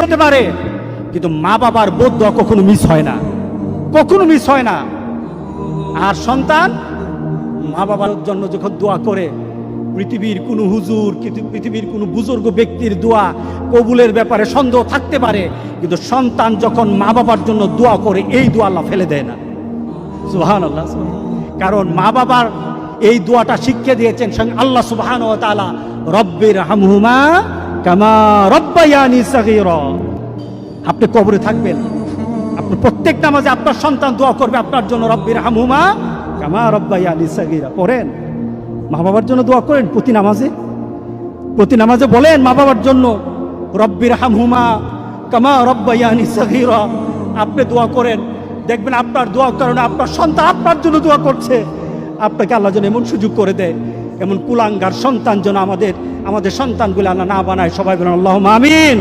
হতে পারে, কিন্তু মা বাবার বোধ দোয়া কখনো মিস হয় না, কখনো মিস হয় না। আর সন্তান মা বাবার জন্য যখন দোয়া করে, পৃথিবীর কোনো হুজুর, পৃথিবীর কোনো বুজুর্গ ব্যক্তির দোয়া কবুলের ব্যাপারে সন্দেহ থাকতে পারে, কিন্তু সন্তান যখন মা বাবার জন্য দোয়া করে, এই দোয়া আল্লাহ ফেলে দেয় না। সুবহানাল্লাহ। কারণ মা বাবার এই দোয়াটা শিখিয়ে দিয়েছেন স্বয়ং আল্লাহ সুবহানাহু ওয়া তাআলা, রব্বির হামহুমা কামা রব্বায়ানি সাগীরা। আপনি কবরে থাকবেন, আপনি প্রত্যেক নামাজে আপনার সন্তান দোয়া করবে আপনার জন্য, রব্বির হামহুমা কামা রব্বায়ানি সাগীরা। পড়েন, মা বাবার জন্য দোয়া করেন প্রতি নামাজে বলেন মা বাবার জন্য, রব্বির হামহুমা কামা রব্বায়ানি সাগীরা। আপনি দোয়া করেন, দেখবেন আপনার দোয়ার কারণে আপনার সন্তান আপনার জন্য দোয়া করছে। আপনাকে আল্লাহ যেন এমন সুযোগ করে দেয়, এমন কুলাঙ্গার সন্তান যেন আমাদের সন্তানগুলো আল্লাহ না বানায়। সবাই বলেন আল্লাহুম্মা আমিন।